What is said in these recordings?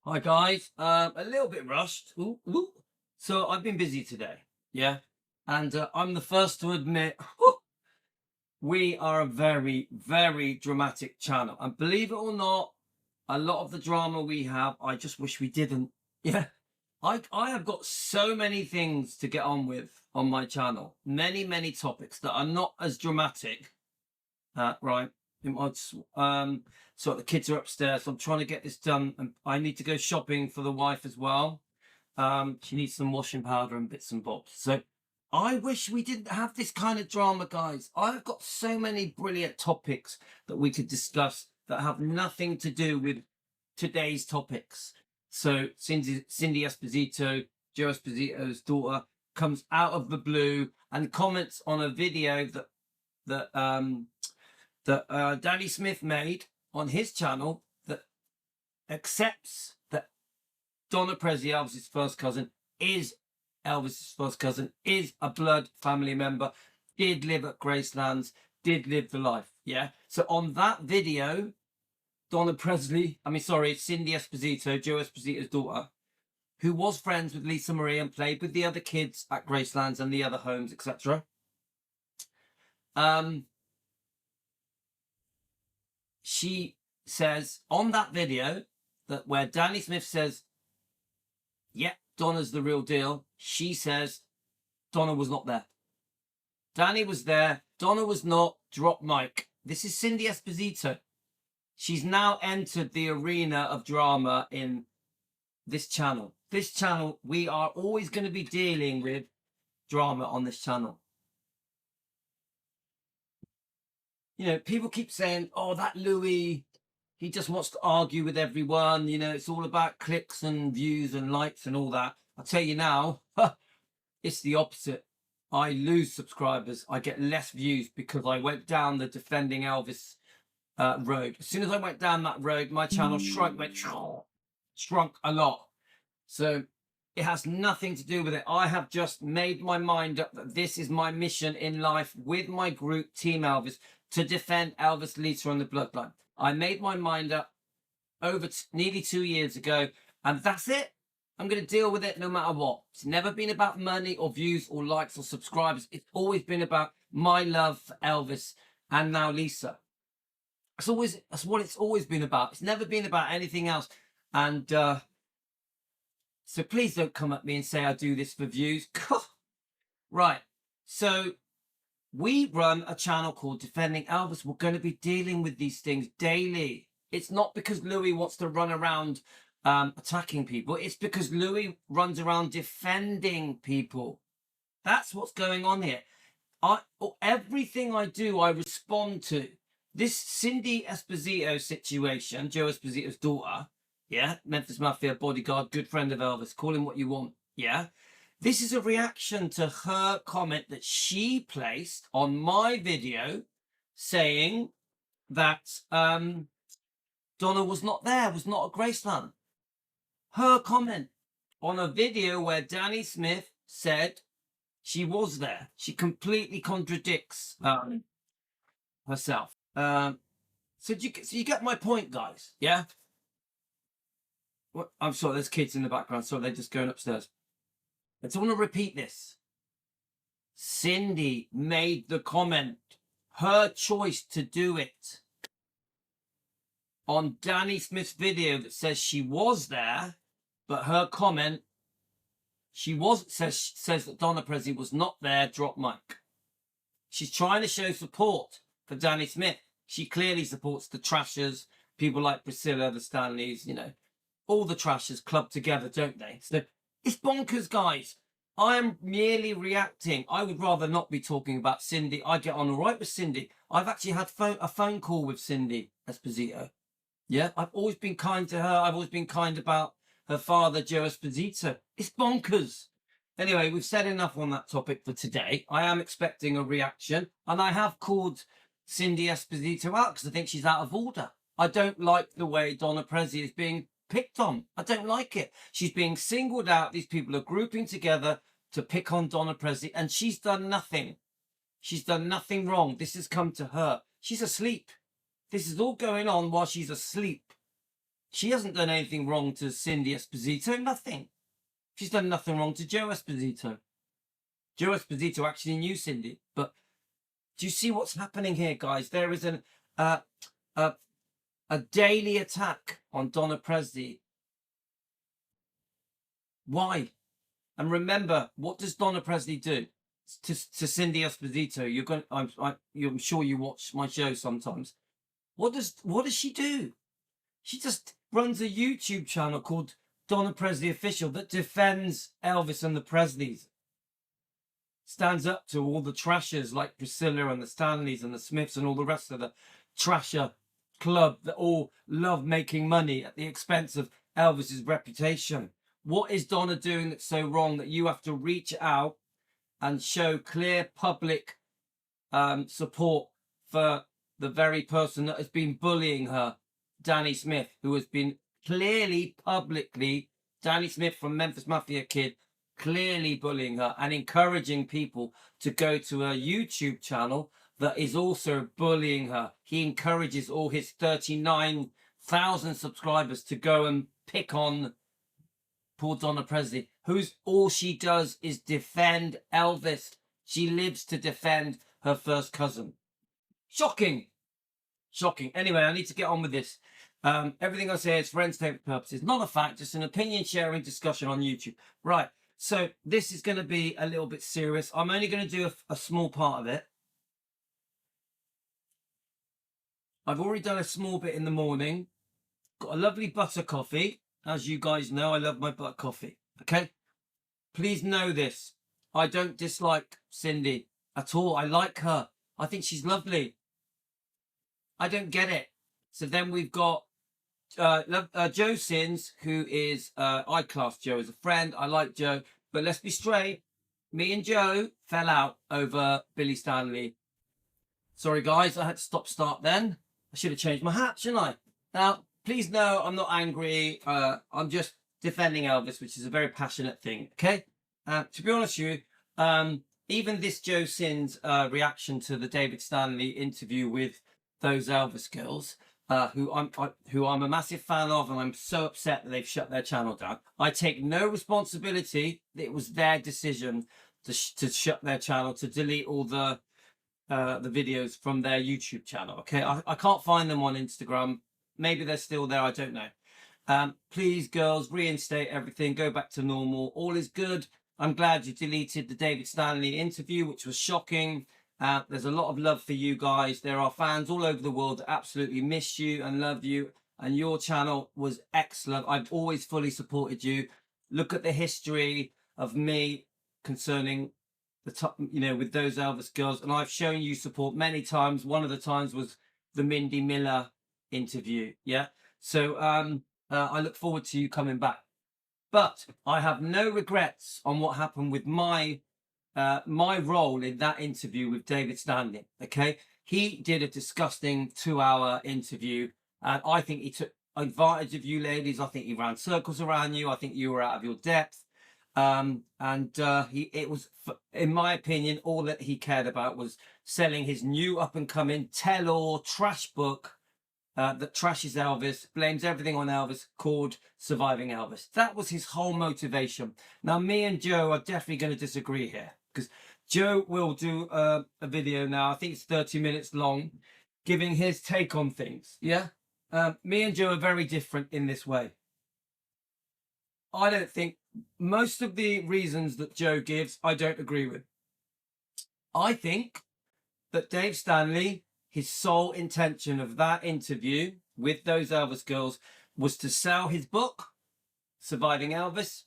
Hi guys, a little bit rushed. Ooh, ooh. So I've been busy today, yeah, and I'm the first to admit we are a very, very dramatic channel, and believe it or not, a lot of the drama we have, I just wish we didn't. Yeah, I have got so many things to get on with on my channel, many topics that are not as dramatic. Right. So the kids are upstairs. So I'm trying to get this done, and I need to go shopping for the wife as well. She needs some washing powder and bits and bobs. So I wish we didn't have this kind of drama, guys. I've got so many brilliant topics that we could discuss that have nothing to do with today's topics. So Cindy Esposito, Joe Esposito's daughter, comes out of the blue and comments on a video that Danny Smith made on his channel that accepts that Donna Prezi, Elvis's first cousin, is a blood family member, did live at Gracelands, did live the life. Yeah. So on that video, Cindy Esposito, Joe Esposito's daughter, who was friends with Lisa Marie and played with the other kids at Gracelands and the other homes, etc. She says on that video that where Danny Smith says, yeah, Donna's the real deal, she says Donna was not there. Danny was there, Donna was not. Drop mic. This is Cindy Esposito. She's now entered the arena of drama in this channel. This channel, we are always going to be dealing with drama on this channel. You know, people keep saying, oh, that Louis, he just wants to argue with everyone. You know, it's all about clicks and views and likes and all that. I'll tell you now, it's the opposite. I lose subscribers. I get less views because I went down the defending Elvis road. As soon as I went down that road, my channel shrunk a lot. So it has nothing to do with it. I have just made my mind up that this is my mission in life with my group, Team Elvis, to defend Elvis, Lisa, and the bloodline. I made my mind up over nearly 2 years ago, and that's it. I'm going to deal with it no matter what. It's never been about money or views or likes or subscribers. It's always been about my love for Elvis and now Lisa. That's what it's always been about. It's never been about anything else. And so please don't come at me and say I do this for views. Right. So we run a channel called Defending Elvis. We're going to be dealing with these things daily. It's not because Louis wants to run around attacking people. It's because Louis runs around defending people. That's what's going on here. Everything I do, I respond to. This Cindy Esposito situation, Joe Esposito's daughter, yeah, Memphis Mafia bodyguard, good friend of Elvis, call him what you want, yeah. This is a reaction to her comment that she placed on my video saying that Donna was not there, was not at Graceland. Her comment on a video where Danny Smith said she was there. She completely contradicts herself. So you get my point, guys, yeah? What? I'm sorry, there's kids in the background, so they're just going upstairs. I just want to repeat this. Cindy made the comment, her choice to do it, on Danny Smith's video that says she was there, but her comment, says that Donna Prezi was not there, drop mic. She's trying to show support for Danny Smith. She clearly supports the trashers, people like Priscilla, the Stanleys, you know, all the trashers clubbed together, don't they? So it's bonkers, guys. I am merely reacting. I would rather not be talking about Cindy. I get on all right with Cindy. I've actually had a phone call with Cindy Esposito. Yeah, I've always been kind to her. I've always been kind about her father, Joe Esposito. It's bonkers. Anyway, we've said enough on that topic for today. I am expecting a reaction, and I have called Cindy Esposito out because I think she's out of order. I don't like the way Donna Prezi is being picked on. I don't like it. She's being singled out. These people are grouping together to pick on Donna Prezi, and she's done nothing. She's done nothing wrong. This has come to her. She's asleep. This is all going on while she's asleep. She hasn't done anything wrong to Cindy Esposito. Nothing. She's done nothing wrong to Joe Esposito. Joe Esposito actually knew Cindy. But do you see what's happening here, guys? There is a daily attack on Donna Presley. Why? And remember, what does Donna Presley do to Cindy Esposito? I'm sure you watch my show sometimes. What does she do? She just runs a YouTube channel called Donna Presley Official that defends Elvis and the Presleys. Stands up to all the trashers like Priscilla and the Stanleys and the Smiths and all the rest of the trasher club that all love making money at the expense of Elvis's reputation. What is Donna doing that's so wrong that you have to reach out and show clear public support for the very person that has been bullying her, Danny Smith, who has been clearly, publicly, Danny Smith from Memphis Mafia Kid, clearly bullying her and encouraging people to go to a YouTube channel that is also bullying her. He encourages all his 39,000 subscribers to go and pick on poor Donna Presley, who's all she does is defend Elvis. She lives to defend her first cousin. Shocking. Shocking. Anyway, I need to get on with this. Everything I say is for entertainment purposes, not a fact, just an opinion sharing discussion on YouTube. Right. So this is going to be a little bit serious. I'm only going to do a small part of it. I've already done a small bit in the morning. Got a lovely butter coffee. As you guys know, I love my butter coffee. Okay? Please know this. I don't dislike Cindy at all. I like her. I think she's lovely. I don't get it. So then we've got Joe Sins, who is, I class Joe as a friend. I like Joe. But let's be straight. Me and Joe fell out over Billy Stanley. Sorry, guys. I had to stop-start then. I should have changed my hat, shouldn't I? Now, please know I'm not angry. I'm just defending Elvis, which is a very passionate thing, okay? To be honest with you, even this Joe Sins reaction to the David Stanley interview with those Elvis girls, who I'm a massive fan of, and I'm so upset that they've shut their channel down. I take no responsibility. It was their decision to shut their channel, to delete all the videos from their YouTube channel. Okay, I can't find them on Instagram. Maybe they're still there. I don't know. Please, girls, reinstate everything. Go back to normal. All is good. I'm glad you deleted the David Stanley interview, which was shocking. There's a lot of love for you guys. There are fans all over the world that absolutely miss you and love you. And your channel was excellent. I've always fully supported you. Look at the history of me concerning the top, with those Elvis girls. And I've shown you support many times. One of the times was the Mindy Miller interview. Yeah. So I look forward to you coming back. But I have no regrets on what happened with my role in that interview with David Stanley. Okay, he did a disgusting 2-hour interview, and I think he took advantage of you ladies. I think he ran circles around you. I think you were out of your depth, it was, in my opinion, all that he cared about was selling his new up and coming tell-all trash book that trashes Elvis, blames everything on Elvis, called Surviving Elvis. That was his whole motivation. Now, me and Joe are definitely going to disagree here, because Joe will do a video now, I think it's 30 minutes long, giving his take on things. Yeah? Me and Joe are very different in this way. I don't think most of the reasons that Joe gives, I don't agree with. I think that Dave Stanley, his sole intention of that interview with those Elvis girls was to sell his book, Surviving Elvis,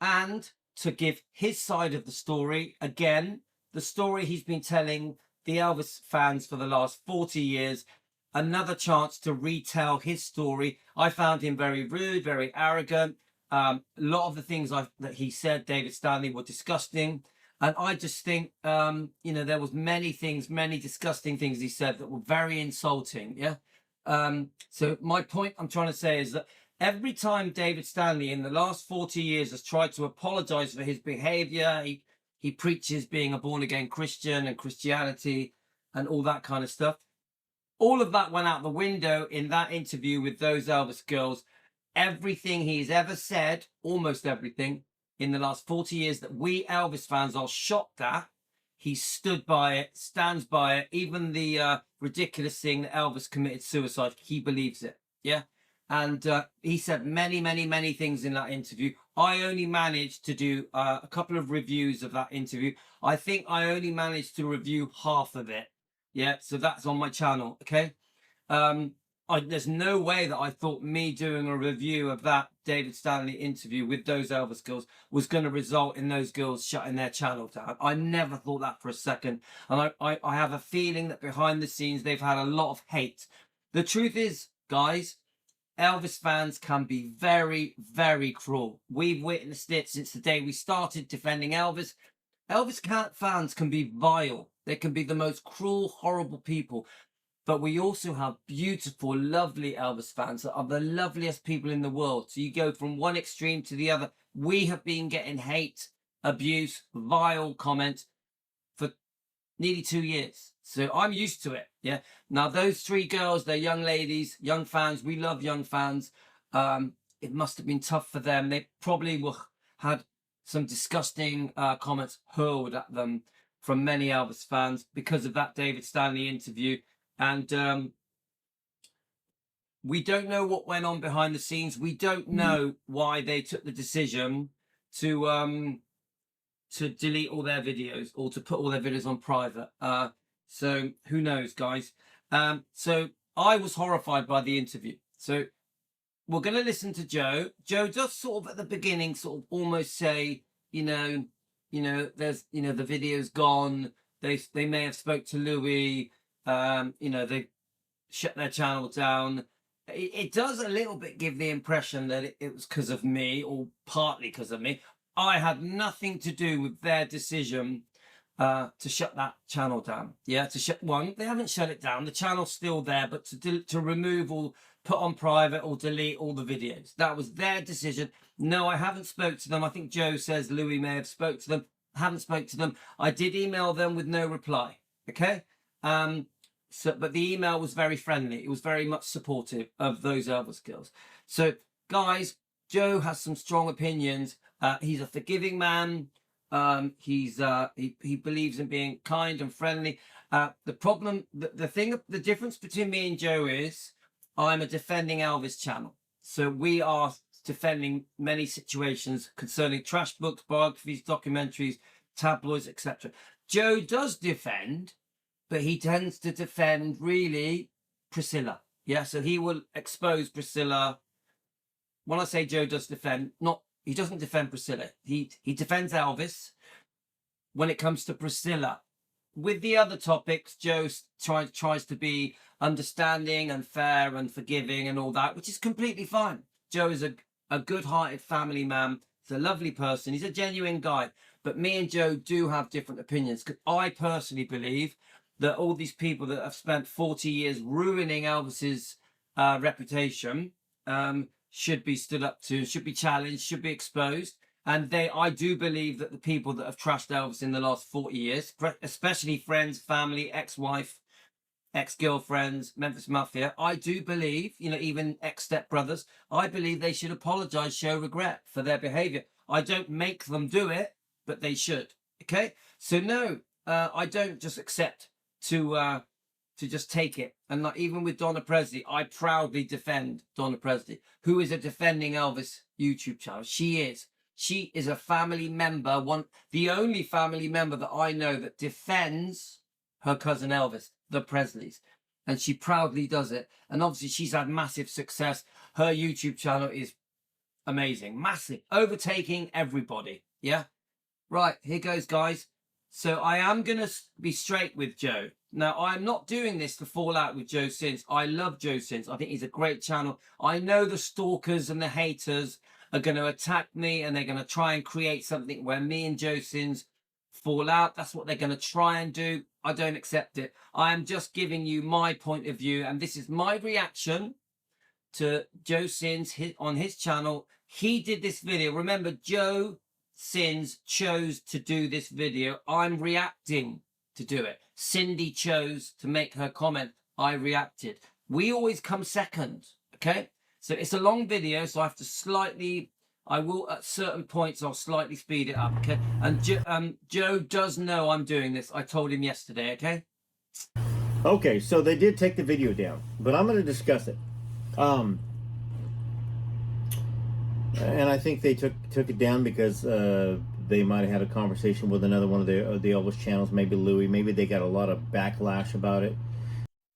and to give his side of the story, again, the story he's been telling the Elvis fans for the last 40 years, another chance to retell his story. I found him very rude, very arrogant. A lot of the things that he said, David Stanley, were disgusting. And I just think, there was many disgusting things he said that were very insulting. Yeah. So my point I'm trying to say is that every time David Stanley in the last 40 years has tried to apologize for his behavior, he preaches being a born-again Christian and Christianity and all that kind of stuff. All of that went out the window in that interview with those Elvis girls. everything he's ever said, almost everything, in the last 40 years that we Elvis fans are shocked at, he stood by it, stands by it. Even the ridiculous thing that Elvis committed suicide, he believes it. Yeah. And he said many, many, many things in that interview. I only managed to do a couple of reviews of that interview. I think I only managed to review half of it. Yeah. So that's on my channel. Okay. There's no way that I thought me doing a review of that David Stanley interview with those Elvis girls was going to result in those girls shutting their channel down. I never thought that for a second. And I have a feeling that behind the scenes, they've had a lot of hate. The truth is, guys, Elvis fans can be very, very cruel. We've witnessed it since the day we started defending Elvis. Elvis fans can be vile. They can be the most cruel, horrible people. But we also have beautiful, lovely Elvis fans that are the loveliest people in the world. So you go from one extreme to the other. We have been getting hate, abuse, vile comments for nearly 2 years. So I'm used to it. Yeah. Now, those three girls, they're young ladies, young fans. We love young fans. It must have been tough for them. They probably had some disgusting comments hurled at them from many Elvis fans because of that David Stanley interview. And we don't know what went on behind the scenes. We don't know why they took the decision to delete all their videos or to put all their videos on private. So who knows, guys? So I was horrified by the interview. So we're going to listen to Joe. Joe does sort of at the beginning sort of almost say, you know, there's, the video's gone. They may have spoke to Louis. They shut their channel down. It does a little bit give the impression that it was because of me, or partly because of me. I had nothing to do with their decision to shut that channel down. Yeah, to shut one. They haven't shut it down. The channel's still there, but to remove or put on private or delete all the videos. That was their decision. No, I haven't spoke to them. I think Joe says Louis may have spoke to them. I haven't spoke to them. I did email them with no reply. Okay. But the email was very friendly. It was very much supportive of those Elvis girls. So, guys, Joe has some strong opinions. He's a forgiving man. He believes in being kind and friendly. The problem, the difference between me and Joe is I'm a defending Elvis channel. So we are defending many situations concerning trash books, biographies, documentaries, tabloids, etc. Joe does defend, but he tends to defend really Priscilla. Yeah, so he will expose Priscilla. When I say Joe does defend, he doesn't defend Priscilla. He defends Elvis when it comes to Priscilla. With the other topics, Joe tries to be understanding and fair and forgiving and all that, which is completely fine. Joe is a good-hearted family man. He's a lovely person. He's a genuine guy. But me and Joe do have different opinions, because I personally believe that all these people that have spent 40 years ruining Elvis's reputation should be stood up to, should be challenged, should be exposed. And I do believe that the people that have trashed Elvis in the last 40 years, especially friends, family, ex-wife, ex-girlfriends, Memphis Mafia, I do believe, even ex-stepbrothers, I believe they should apologize, show regret for their behavior. I don't make them do it, but they should. Okay? So no, I don't just accept to just take it. And like, even with Donna Presley, I proudly defend Donna Presley, who is a defending Elvis YouTube channel. She is a family member, the only family member that I know that defends her cousin Elvis, the Presleys. And she proudly does it. And obviously she's had massive success. Her YouTube channel is amazing, massive, overtaking everybody. Yeah. Right, here goes, guys. So I am going to be straight with Joe. Now, I'm not doing this to fall out with Joe Sins. I love Joe Sins. I think he's a great channel. I know the stalkers and the haters are going to attack me, and they're going to try and create something where me and Joe Sins fall out. That's what they're going to try and do. I don't accept it. I am just giving you my point of view, and this is my reaction to Joe Sins on his channel. He did this video. Remember, Joe Sins chose to do this video. I'm reacting to do it. Cindy chose to make her comment. I reacted. We always come second, okay? So it's a long video, so I have to slightly, I will at certain points, I'll slightly speed it up, okay? And Joe does know I'm doing this. I told him yesterday, okay? Okay, so they did take the video down, but I'm going to discuss it. And I think they took it down because they might have had a conversation with another one of the Elvis channels, maybe Louis. Maybe they got a lot of backlash about it.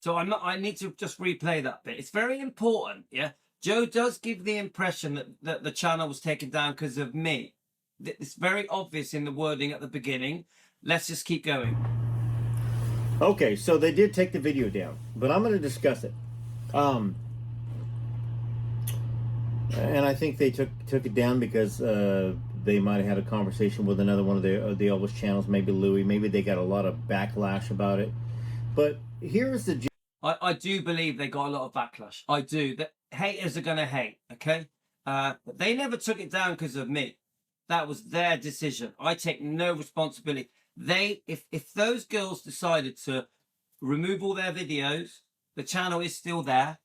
So I need to just replay that bit. It's very important, yeah? Joe does give the impression that the channel was taken down because of me. It's very obvious in the wording at the beginning. Let's just keep going. Okay, so they did take the video down, but I'm going to discuss it. And I think they took it down because they might have had a conversation with another one of the Elvis channels, maybe Louis. Maybe they got a lot of backlash about it. But here's the... I do believe they got a lot of backlash. I do. That haters are going to hate, okay? But they never took it down because of me. That was their decision. I take no responsibility. If those girls decided to remove all their videos, the channel is still there.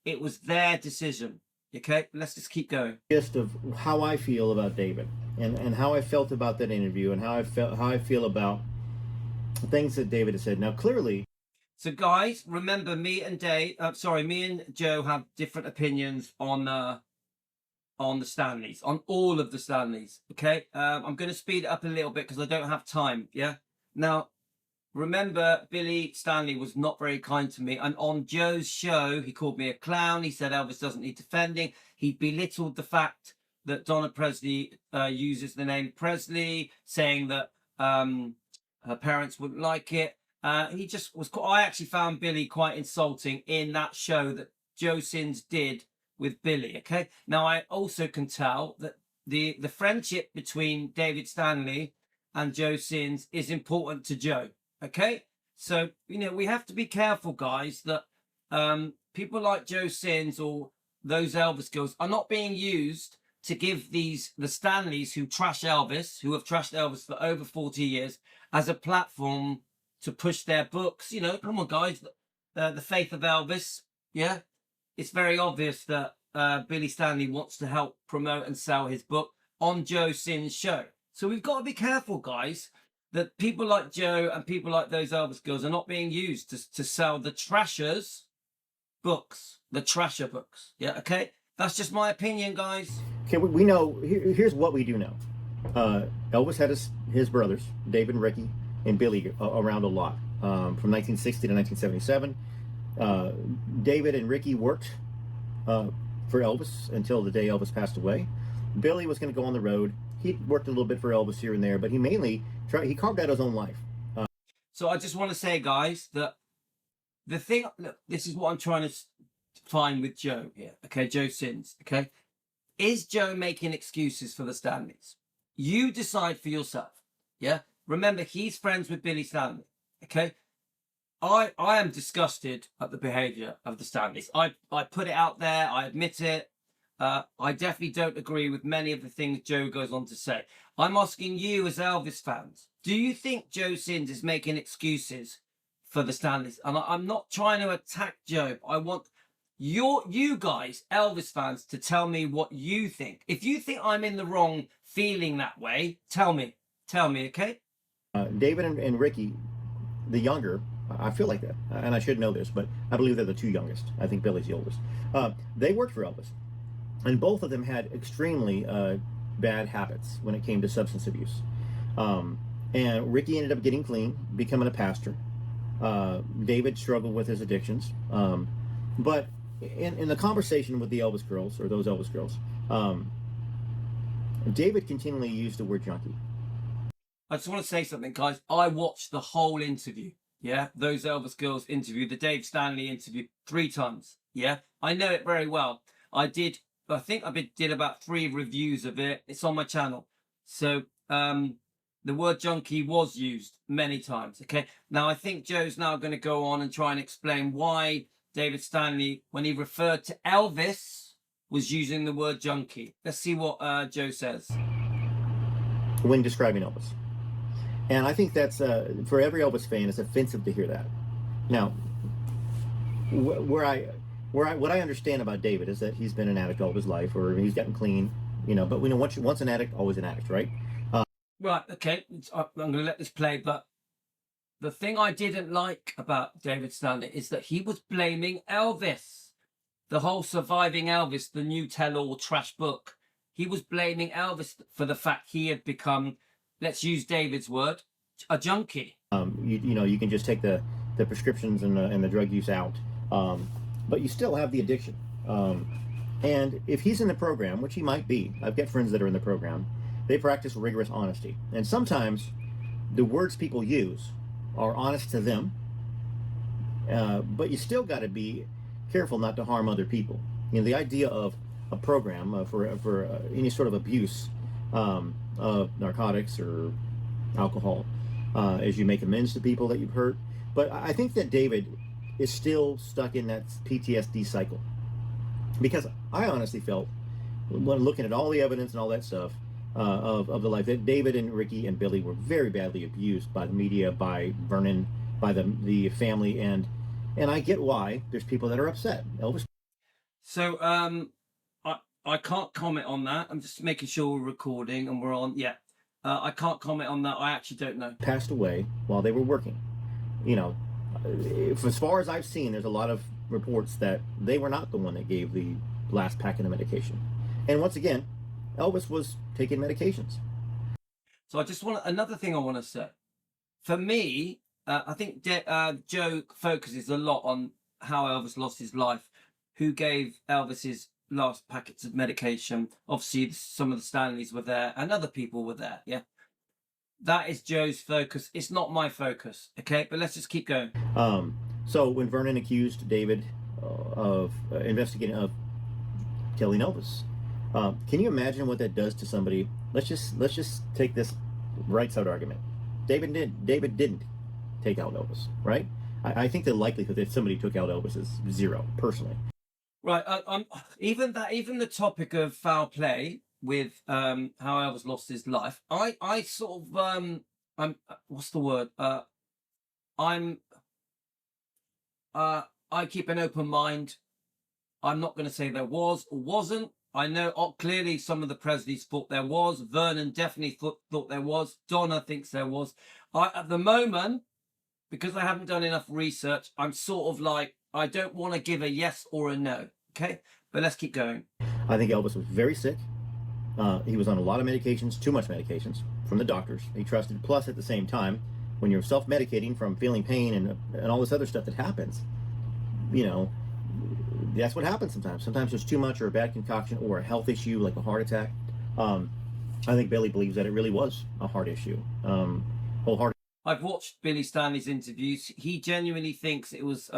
It was their decision. Okay, let's just keep going. Gist of how I feel about David and how I felt about that interview and how I feel about things that David has said. Now, clearly. So, guys, remember, me and Joe have different opinions on the Stanleys, on all of the Stanleys. Okay, I'm going to speed it up a little bit because I don't have time. Yeah. Now, remember, Billy Stanley was not very kind to me, and on Joe's show, he called me a clown. He said Elvis doesn't need defending. He belittled the fact that Donna Presley uses the name Presley, saying that her parents wouldn't like it. He just was. I actually found Billy quite insulting in that show that Joe Sins did with Billy. Okay. Now I also can tell that the friendship between David Stanley and Joe Sins is important to Joe. Okay. So we have to be careful, guys, that people like Joe Sins or those Elvis girls are not being used to give the Stanleys who trash Elvis, who have trashed Elvis for over 40 years, as a platform to push their books. Come on, guys, the faith of Elvis. Yeah, it's very obvious that Billy Stanley wants to help promote and sell his book on Joe Sins' show. So we've got to be careful, guys, that people like Joe and people like those Elvis girls are not being used to sell the trashers' books, the trasher books. Yeah, okay? That's just my opinion, guys. Okay, we know, here's what we do know. Elvis had his brothers, David and Ricky, and Billy around a lot. From 1960 to 1977. David and Ricky worked for Elvis until the day Elvis passed away. Billy was going to go on the road. He worked a little bit for Elvis here and there, but he mainly carved out his own life. So I just want to say, guys, that the thing, look, this is what I'm trying to find with Joe here. Okay, Joe Sins. Okay, is Joe making excuses for the Stanleys? You decide for yourself. Yeah. Remember, he's friends with Billy Stanley. Okay. I am disgusted at the behavior of the Stanleys. I put it out there. I admit it. I definitely don't agree with many of the things Joe goes on to say. I'm asking you as Elvis fans, do you think Joe Sins is making excuses for the Stanleys? And I'm not trying to attack Joe. I want you guys, Elvis fans, to tell me what you think. If you think I'm in the wrong feeling that way, tell me, okay? David and Ricky, the younger, I feel like that, and I should know this, but I believe they're the two youngest. I think Billy's the oldest. They worked for Elvis, and both of them had extremely bad habits when it came to substance abuse. And Ricky ended up getting clean, becoming a pastor. David struggled with his addictions. But in the conversation with the Elvis girls, or those Elvis girls, David continually used the word junkie. I just want to say something, guys. I watched the whole interview. Yeah, those Elvis girls interview, the Dave Stanley interview, 3 times. Yeah, I know it very well. I think I did about 3 reviews of it. It's on my channel. So the word junkie was used many times. Okay, now I think Joe's now going to go on and try and explain why David Stanley, when he referred to Elvis, was using the word junkie. Let's see what Joe says. When describing Elvis. And I think that's, for every Elvis fan, it's offensive to hear that. Now, what I understand about David is that he's been an addict all of his life, or he's gotten clean, but we know once an addict, always an addict, right? Right, okay, I'm going to let this play, but the thing I didn't like about David Stanley is that he was blaming Elvis. The whole Surviving Elvis, the new tell-all trash book. He was blaming Elvis for the fact he had become, let's use David's word, a junkie. You can just take the prescriptions and the drug use out, but you still have the addiction. And if he's in the program, which he might be, I've got friends that are in the program, they practice rigorous honesty. And sometimes the words people use are honest to them, but you still got to be careful not to harm other people. The idea of a program for any sort of abuse of narcotics or alcohol, as you make amends to people that you've hurt. But I think that David is still stuck in that PTSD cycle, because I honestly felt, when looking at all the evidence and all that stuff, of the life, that David and Ricky and Billy were very badly abused by the media, by Vernon, by the family, and I get why there's people that are upset. Elvis. So I can't comment on that. I'm just making sure we're recording and we're on. Yeah, I can't comment on that. I actually don't know. Passed away while they were working. As far as I've seen, there's a lot of reports that they were not the one that gave the last packet of medication. And once again, Elvis was taking medications. So I just want another thing I want to say. For me, I think Joe focuses a lot on how Elvis lost his life, who gave Elvis his last packets of medication. Obviously, some of the Stanleys were there and other people were there. Yeah, that is Joe's focus. It's not my focus. Okay, but let's just keep going. So when Vernon accused David of investigating, of killing Elvis, can you imagine what that does to somebody? Let's just take this right side argument. David didn't take out Elvis, right? I think the likelihood that somebody took out Elvis is zero, personally. Right. Even the topic of foul play with how Elvis lost his life. I sort of what's the word? I keep an open mind. I'm not going to say there was or wasn't. I know clearly some of the Presleys thought there was. Vernon definitely thought there was. Donna thinks there was. At the moment, because I haven't done enough research, I'm sort of like, I don't want to give a yes or a no. Okay? But let's keep going. I think Elvis was very sick. He was on a lot of medications, too much medications from the doctors he trusted. Plus, at the same time, when you're self-medicating from feeling pain and all this other stuff that happens, that's what happens sometimes. Sometimes there's too much, or a bad concoction, or a health issue like a heart attack. I think Billy believes that it really was a heart issue. Wholehearted. I've watched Billy Stanley's interviews. He genuinely thinks it was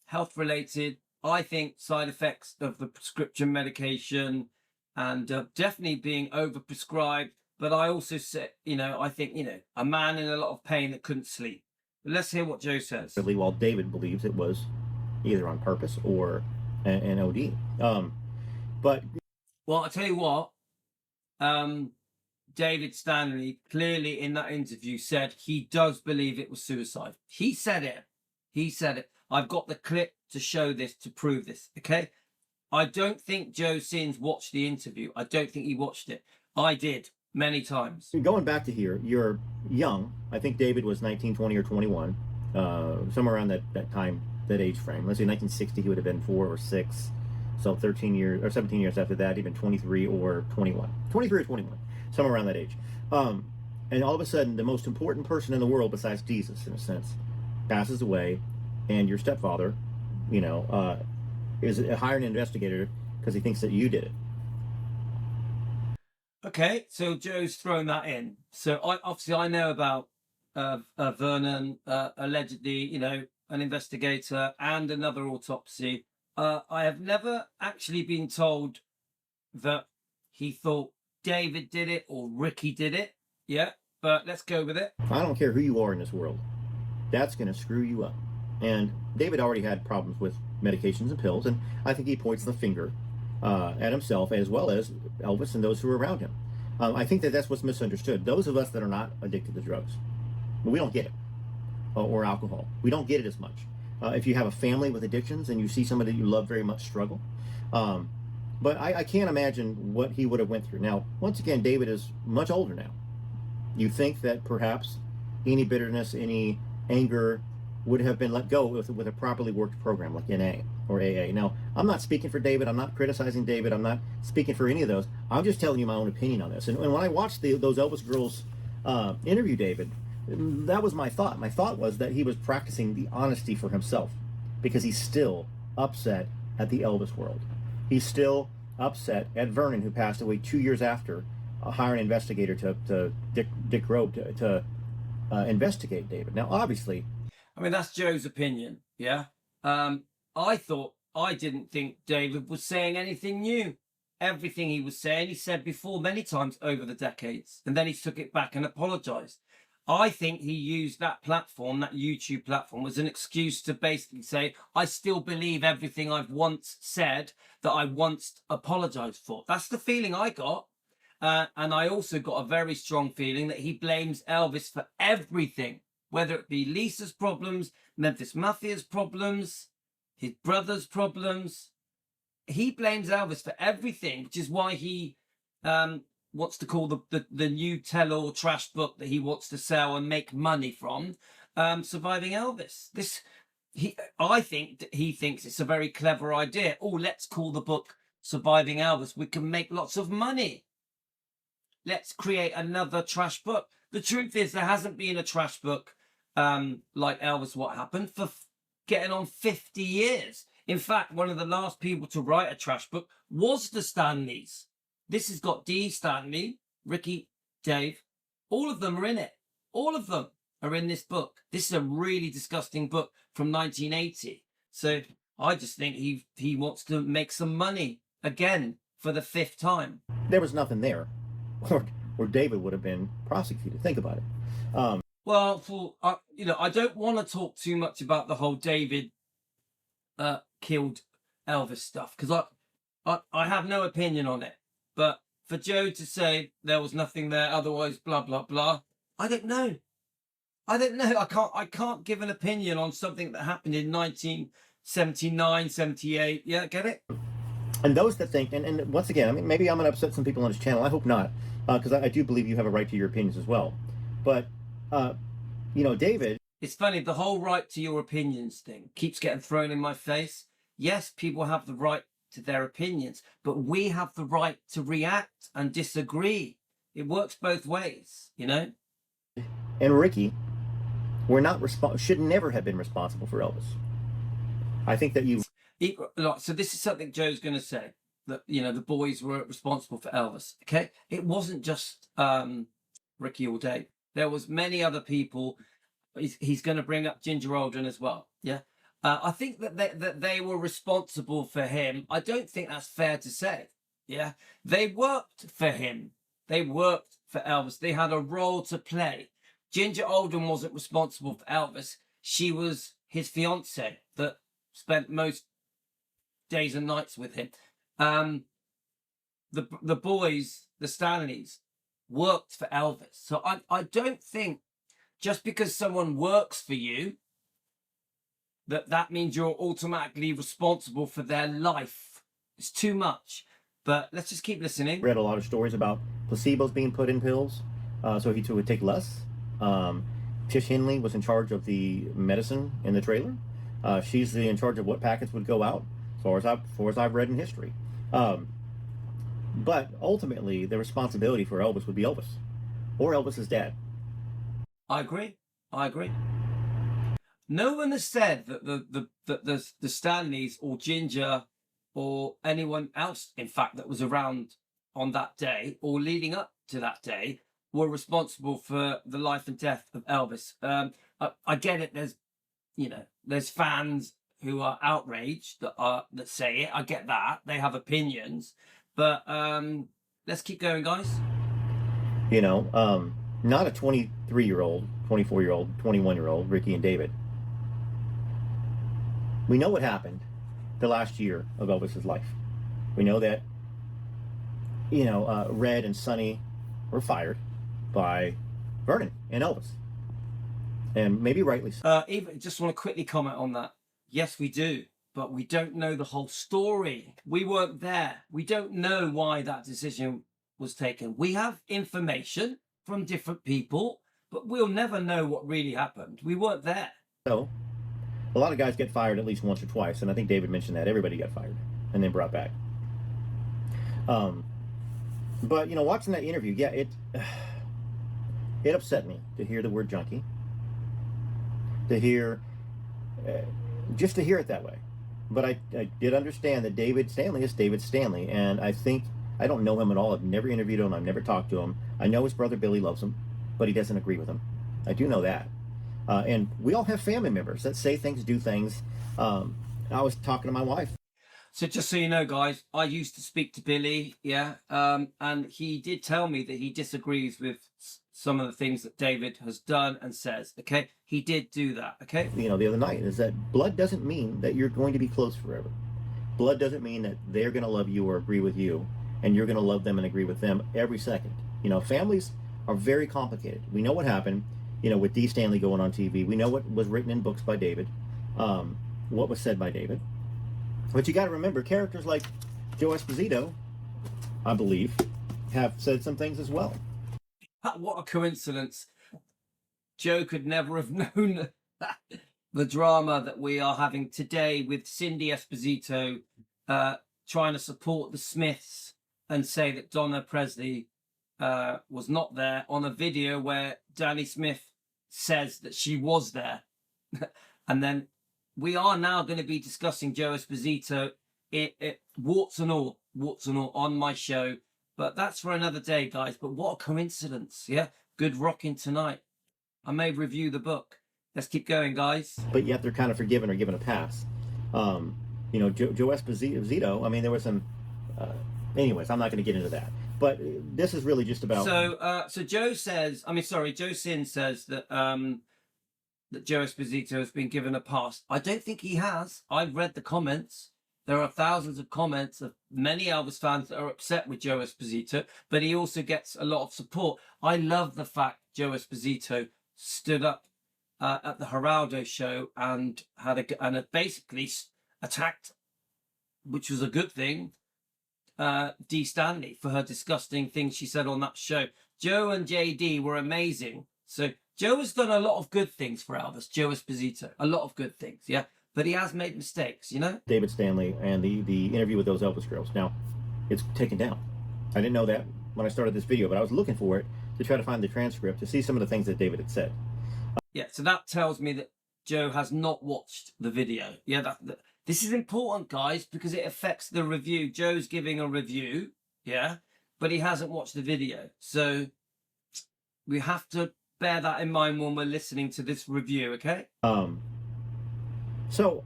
health related. I think side effects of the prescription medication and definitely being overprescribed. But I also said, I think, a man in a lot of pain that couldn't sleep. But let's hear what Joe says. While David believes it was either on purpose or an OD. But well, I tell you what, David Stanley clearly in that interview said he does believe it was suicide. He said it. I've got the clip to show this, to prove this. Okay. I don't think Joe Sins watched the interview. I don't think he watched it. I did many times. Going back to here, you're young. I think David was 19, 20, or 21, somewhere around that time, that age frame. Let's say 1960, he would have been 4 or 6. So 13 years or 17 years after that, even 23 or 21. 23 or 21, somewhere around that age. And all of a sudden, the most important person in the world, besides Jesus, in a sense, passes away, and your stepfather, is hiring an investigator because he thinks that you did it. Okay, so Joe's thrown that in. So I know about Vernon, allegedly, an investigator and another autopsy. I have never actually been told that he thought David did it or Ricky did it. Yeah, but let's go with it. I don't care who you are in this world. That's going to screw you up. And David already had problems with medications and pills, and I think he points the finger at himself as well as Elvis and those who are around him. I think that's what's misunderstood. Those of us that are not addicted to drugs, we don't get it, or alcohol. We don't get it as much. if you have a family with addictions and you see somebody that you love very much struggle. But I can't imagine what he would have went through. Now, once again, David is much older now. You think that perhaps any bitterness, any anger would have been let go with a properly worked program like NA or AA. Now, I'm not speaking for David. I'm not criticizing David. I'm not speaking for any of those. I'm just telling you my own opinion on this. And when I watched those Elvis girls interview David, that was my thought. My thought was that he was practicing the honesty for himself because he's still upset at the Elvis world. He's still upset at Vernon, who passed away 2 years after, hire an investigator to Dick Robe to investigate David. Now, obviously, I mean, that's Joe's opinion. Yeah. I didn't think David was saying anything new. Everything he was saying, he said before many times over the decades, and then he took it back and apologized. I think he used that platform, that YouTube platform, as an excuse to basically say, I still believe everything I've once said that I once apologized for. That's the feeling I got. And I also got a very strong feeling that he blames Elvis for everything, whether it be Lisa's problems, Memphis Mafia's problems, his brother's problems. He blames Elvis for everything, which is why he wants to call the new tell-all trash book that he wants to sell and make money from, Surviving Elvis. I think he thinks it's a very clever idea. Oh, let's call the book Surviving Elvis. We can make lots of money. Let's create another trash book. The truth is there hasn't been a trash book like Elvis What Happened for getting on 50 years. In fact, one of the last people to write a trash book was the Stanleys. This has got Dee Stanley, Ricky, Dave. All of them are in it. All of them are in this book. This is a really disgusting book from 1980. So I just think he wants to make some money again for the 5th time. there was nothing there, or David would have been prosecuted. Think about it. Well, I don't want to talk too much about the whole David killed Elvis stuff because I have no opinion on it. But for Joe to say there was nothing there, otherwise blah blah blah, I don't know. I can't give an opinion on something that happened in 1979, 78. Yeah, get it? And those that think, and once again, I mean, maybe I'm going to upset some people on this channel. I hope not, because I do believe you have a right to your opinions as well. But, David... It's funny, the whole right to your opinions thing keeps getting thrown in my face. Yes, people have the right to their opinions, but we have the right to react and disagree. It works both ways, And Ricky should never have been responsible for Elvis. I think that you... So this is something Joe's going to say, that, the boys were responsible for Elvis, okay? It wasn't just Ricky or Dave. There was many other people. He's going to bring up Ginger Aldrin as well, yeah? I think that they were responsible for him. I don't think that's fair to say, yeah? They worked for him. They worked for Elvis. They had a role to play. Ginger Aldrin wasn't responsible for Elvis. She was his fiancée that spent most days and nights with him. The boys, the Stanleys, worked for Elvis. So I don't think just because someone works for you, that means you're automatically responsible for their life. It's too much. But let's just keep listening. Read a lot of stories about placebos being put in pills, so he would take less. Tish Henley was in charge of the medicine in the trailer. She's in charge of what packets would go out, as far as I've read in history. But ultimately, the responsibility for Elvis would be Elvis, or Elvis's dad. I agree. No one has said that the Stanleys or Ginger or anyone else, in fact, that was around on that day or leading up to that day were responsible for the life and death of Elvis. I get it. There's fans who are outraged that say it. I get that. They have opinions. But let's keep going, guys. Not a 23-year-old, 24-year-old, 21-year-old, Ricky and David. We know what happened the last year of Elvis's life. We know that, Red and Sonny were fired by Vernon and Elvis. And maybe rightly so. Even just want to quickly comment on that. Yes, we do. But we don't know the whole story. We weren't there. We don't know why that decision was taken. We have information from different people, but we'll never know what really happened. We weren't there. So, a lot of guys get fired at least once or twice, and I think David mentioned that everybody got fired and then brought back. But you know, watching that interview, yeah, it upset me to hear the word junkie, to hear just to hear it that way. But I did understand that David Stanley is David Stanley, and I think I don't know him at all. I've never interviewed him. I've never talked to him. I know his brother Billy loves him, but he doesn't agree with him. I do know that. And we all have family members that say things, do things. I was talking to my wife. So just so you know, guys, I used to speak to Billy, yeah, and he did tell me that he disagrees with some of the things that David has done and says, okay? He did do that, okay? You know, the other night, is that blood doesn't mean that you're going to be close forever. Blood doesn't mean that they're going to love you or agree with you, and you're going to love them and agree with them every second. You know, families are very complicated. We know what happened, you know, with D. Stanley going on TV. We know what was written in books by David, what was said by David. But you got to remember, characters like Joe Esposito, I believe, have said some things as well. What a coincidence. Joe could never have known the drama that we are having today with Cindy Esposito trying to support the Smiths and say that Donna Presley was not there on a video where Danny Smith says that she was there. And then we are now going to be discussing Joe Esposito, warts and all on my show. But that's for another day, guys. But what a coincidence, yeah? Good rocking tonight. I may review the book. Let's keep going, guys. But yet they're kind of forgiven or given a pass. You know, Joe Esposito, I mean, there was some... anyways, I'm not going to get into that. But this is really just about... So Joe says... Joe Sin says that that Joe Esposito has been given a pass. I don't think he has. I've read the comments. There are thousands of comments of many Elvis fans that are upset with Joe Esposito, but he also gets a lot of support. I love the fact Joe Esposito stood up at the Geraldo show and had basically attacked, which was a good thing, Dee Stanley for her disgusting things she said on that show. Joe and JD were amazing. So Joe has done a lot of good things for Elvis, Joe Esposito, a lot of good things, yeah? But he has made mistakes, you know? David Stanley and the interview with those Elvis girls. Now, it's taken down. I didn't know that when I started this video, but I was looking for it to try to find the transcript to see some of the things that David had said. Yeah, so that tells me that Joe has not watched the video. Yeah, this is important, guys, because it affects the review. Joe's giving a review, yeah, but he hasn't watched the video. So we have to bear that in mind when we're listening to this review, okay? So,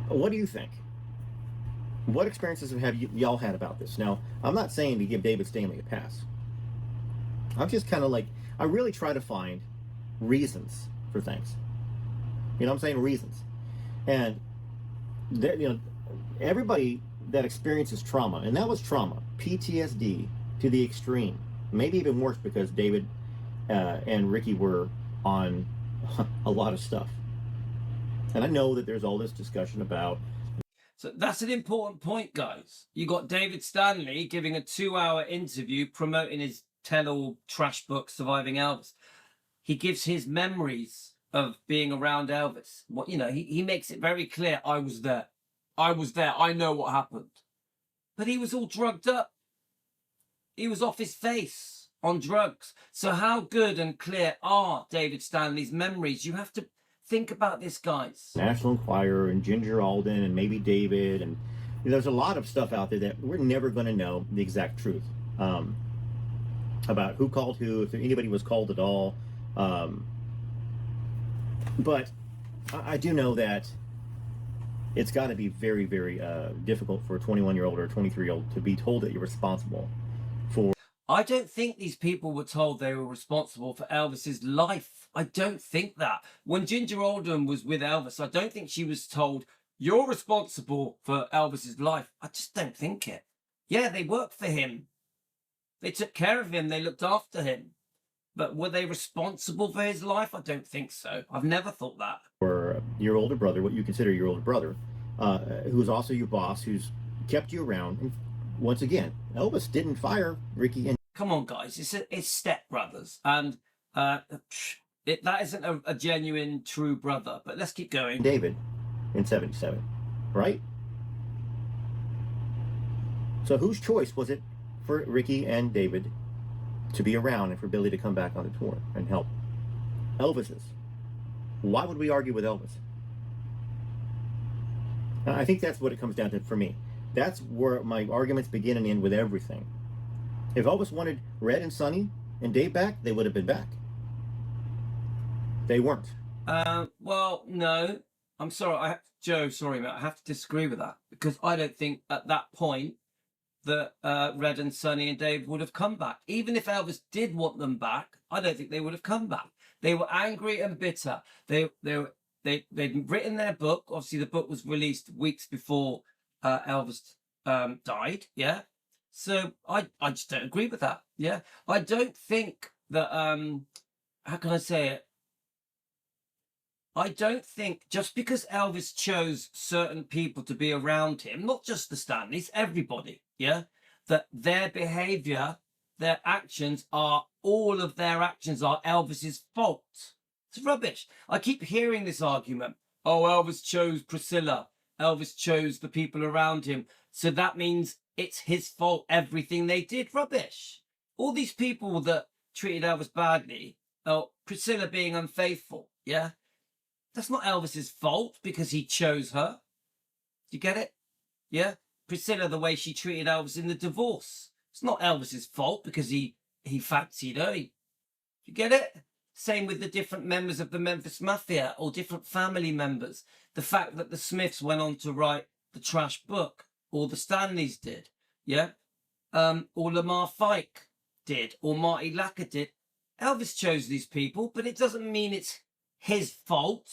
what do you think? What experiences have y'all had about this? Now, I'm not saying to give David Stanley a pass. I'm just kind of like, I really try to find reasons for things. You know what I'm saying? Reasons. And, you know, everybody that experiences trauma, and that was trauma, PTSD to the extreme, maybe even worse because David and Ricky were on a lot of stuff. And I know that there's all this discussion about... So that's an important point, guys. You got David Stanley giving a 2-hour interview promoting his tell-all trash book, Surviving Elvis. He gives his memories of being around Elvis. What, you know, he makes it very clear, I was there. I was there. I know what happened. But he was all drugged up. He was off his face on drugs. So how good and clear are David Stanley's memories? You have to think about this, guys. National Enquirer and Ginger Alden and maybe David, and there's a lot of stuff out there that we're never going to know the exact truth about who called who, if anybody was called at all. But I do know that it's got to be very, very difficult for a 21-year-old or a 23-year-old to be told that you're responsible for... I don't think these people were told they were responsible for Elvis's life. I don't think that. When Ginger Alden was with Elvis, I don't think she was told, you're responsible for Elvis's life. I just don't think it. Yeah, they worked for him. They took care of him. They looked after him. but were they responsible for his life? I don't think so. I've never thought that. Or your older brother, what you consider your older brother, who's also your boss, who's kept you around. And once again, Elvis didn't fire Ricky and Come on, guys, it's stepbrothers, and that isn't a genuine, true brother. But let's keep going. David in 77, right? So whose choice was it for Ricky and David to be around and for Billy to come back on the tour and help? Elvis's. Why would we argue with Elvis? I think that's what it comes down to for me. That's where my arguments begin and end with everything. If Elvis wanted Red and Sonny and Dave back, they would have been back. They weren't. Well, no. I'm sorry, Joe. Sorry, mate. I have to disagree with that because I don't think at that point that Red and Sonny and Dave would have come back. Even if Elvis did want them back, I don't think they would have come back. They were angry and bitter. They'd written their book. Obviously, the book was released weeks before Elvis died. Yeah. So I just don't agree with that. Yeah. I don't think that how can I say it? I don't think just because Elvis chose certain people to be around him, not just the Stanleys, everybody, yeah, that their behavior, their actions are, all of their actions are Elvis's fault. It's rubbish. I keep hearing this argument. Oh, Elvis chose Priscilla. Elvis chose the people around him. So that means it's his fault, everything they did. Rubbish. All these people that treated Elvis badly, Priscilla being unfaithful, yeah, that's not Elvis's fault because he chose her. Do you get it? Yeah? Priscilla, the way she treated Elvis in the divorce. It's not Elvis's fault because he fancied her. You get it? Same with the different members of the Memphis Mafia or different family members. The fact that the Smiths went on to write the trash book, or the Stanleys did, yeah? Or Lamar Fike did, or Marty Lacker did. Elvis chose these people, but it doesn't mean it's his fault.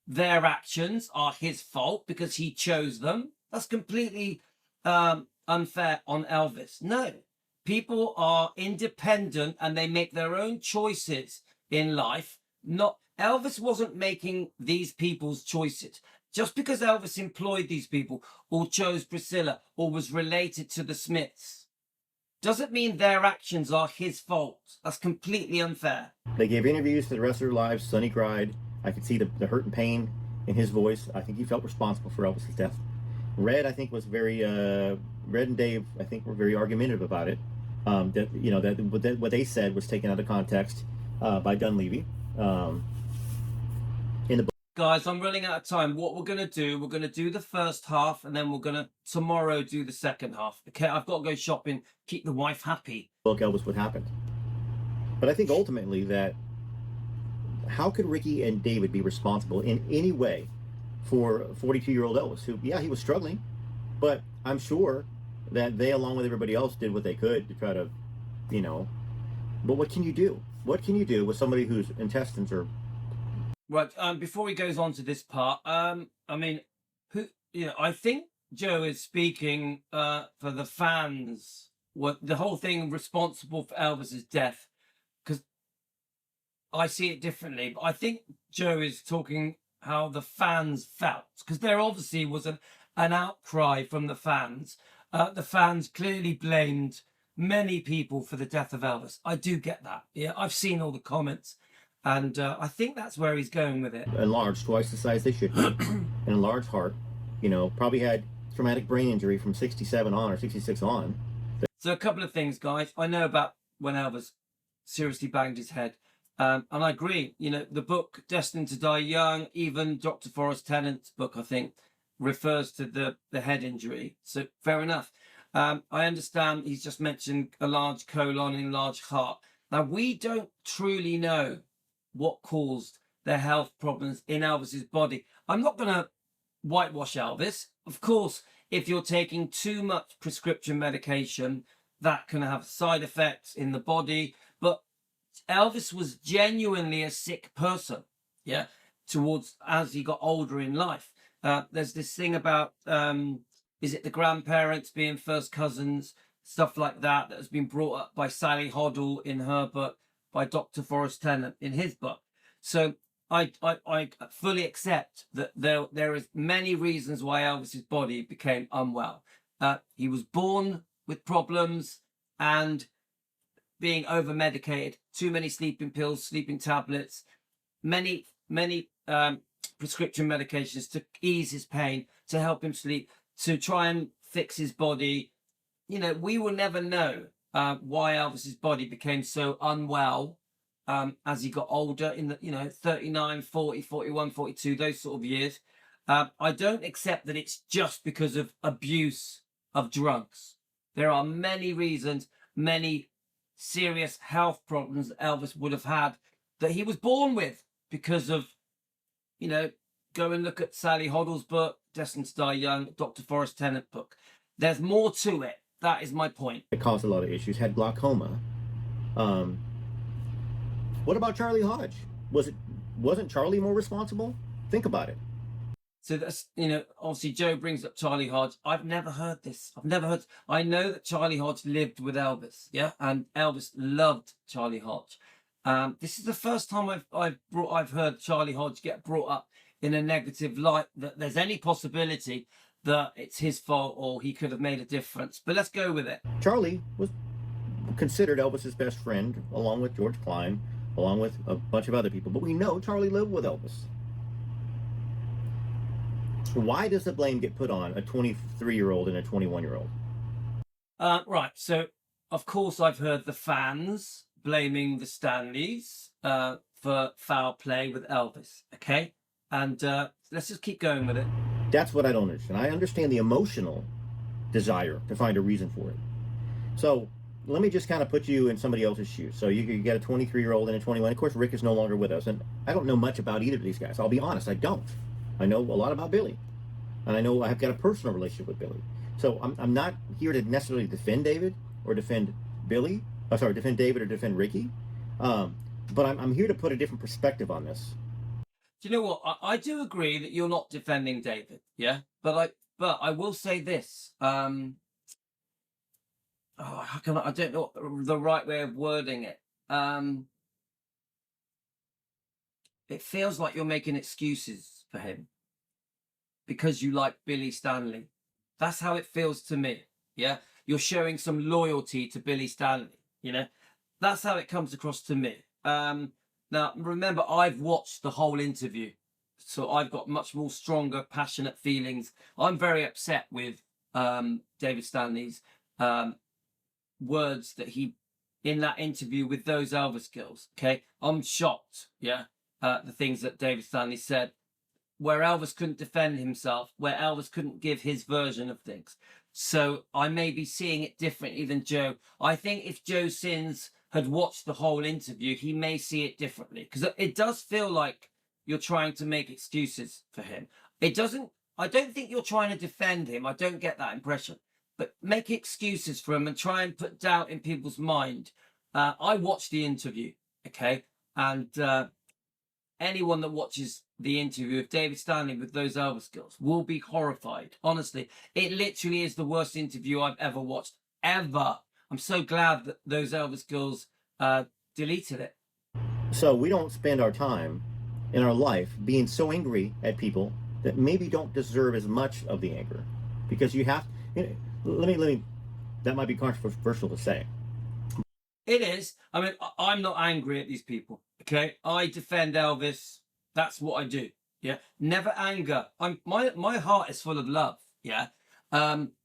Their actions are his fault because he chose them. That's completely unfair on Elvis. No, people are independent and they make their own choices in life. Not Elvis wasn't making these people's choices. Just because Elvis employed these people or chose Priscilla or was related to the Smiths doesn't mean their actions are his fault. That's completely unfair. They gave interviews for the rest of their lives. Sonny cried. I could see the hurt and pain in his voice. I think he felt responsible for Elvis's death. Red, I think, was very Red and Dave, I think, were very argumentative about it. That what they said was taken out of context by Dunleavy. In the book. Guys, I'm running out of time. What we're going to do the first half, and then we're going to tomorrow do the second half. Okay, I've got to go shopping, keep the wife happy. Book Elvis what happened. But I think ultimately that how could Ricky and David be responsible in any way for 42-year-old Elvis, who, yeah, he was struggling, but I'm sure that they, along with everybody else, did what they could to try to, but what can you do? What can you do with somebody whose intestines are... Right, before he goes on to this part, I think Joe is speaking for the fans, what the whole thing responsible for Elvis's death, because I see it differently, but I think Joe is talking how the fans felt, because there obviously was an outcry from the fans. The fans clearly blamed many people for the death of Elvis. I do get that. Yeah, I've seen all the comments. And I think that's where he's going with it. Enlarged twice the size they should be. An enlarged heart. Probably had traumatic brain injury from 67 on or 66 on. So a couple of things, guys. I know about when Elvis seriously banged his head. And I agree. The book Destined to Die Young, even Dr. Forrest Tennant's book, I think, refers to the head injury. So fair enough. I understand he's just mentioned a large colon, enlarged heart. Now, we don't truly know what caused the health problems in Elvis's body. I'm not going to whitewash Elvis. Of course, if you're taking too much prescription medication, that can have side effects in the body. But Elvis was genuinely a sick person, yeah, as he got older in life. There's this thing about, is it the grandparents being first cousins, stuff like that has been brought up by Sally Hoddle in her book. by Dr. Forrest Tennant in his book. So I fully accept that there is many reasons why Elvis's body became unwell. He was born with problems and being over medicated, too many sleeping pills, sleeping tablets, many prescription medications to ease his pain, to help him sleep, to try and fix his body. You know, we will never know why Elvis's body became so unwell as he got older in the 39, 40, 41, 42, those sort of years. I don't accept that it's just because of abuse of drugs. There are many reasons, many serious health problems that Elvis would have had that he was born with because of, go and look at Sally Hoddle's book, Destined to Die Young, Dr. Forrest Tennant book. There's more to it. That is my point. It caused a lot of issues, had glaucoma. What about Charlie Hodge? Wasn't Charlie more responsible? Think about it. So that's, obviously Joe brings up Charlie Hodge. I've never heard this. I know that Charlie Hodge lived with Elvis, yeah? And Elvis loved Charlie Hodge. This is the first time I've heard Charlie Hodge get brought up in a negative light, that there's any possibility that it's his fault or he could have made a difference. But let's go with it. Charlie was considered Elvis's best friend, along with George Klein, along with a bunch of other people. But we know Charlie lived with Elvis. Why does the blame get put on a 23-year-old and a 21-year-old? Right. So, of course, I've heard the fans blaming the Stanleys for foul play with Elvis. Okay. And let's just keep going with it. That's what I don't understand. I understand the emotional desire to find a reason for it. So let me just kind of put you in somebody else's shoes. So you got a 23-year-old and a 21. Of course, Rick is no longer with us. And I don't know much about either of these guys. I'll be honest, I don't. I know a lot about Billy. And I know I've got a personal relationship with Billy. So I'm not here to necessarily defend David or defend Billy. Defend David or defend Ricky. But I'm here to put a different perspective on this. Do you know what? I do agree that you're not defending David, yeah? But I will say this. How can I don't know the right way of wording it. It feels like you're making excuses for him because you like Billy Stanley. That's how it feels to me, yeah? You're showing some loyalty to Billy Stanley, That's how it comes across to me. Now, remember, I've watched the whole interview, so I've got much more stronger, passionate feelings. I'm very upset with David Stanley's words that he, in that interview with those Elvis girls, okay? I'm shocked, yeah, the things that David Stanley said, where Elvis couldn't defend himself, where Elvis couldn't give his version of things. So I may be seeing it differently than Joe. I think if Joe Sins had watched the whole interview, he may see it differently, because it does feel like you're trying to make excuses for him. I don't think you're trying to defend him. I don't get that impression, but make excuses for him and try and put doubt in people's mind. I watched the interview, okay? And anyone that watches the interview of David Stanley with those Elvis girls will be horrified. Honestly, it literally is the worst interview I've ever watched, ever. I'm so glad that those Elvis girls deleted it. So we don't spend our time in our life being so angry at people that maybe don't deserve as much of the anger, because you have. Let me. That might be controversial to say. It is. I mean, I'm not angry at these people. Okay, I defend Elvis. That's what I do. Yeah, never anger. My heart is full of love. Yeah.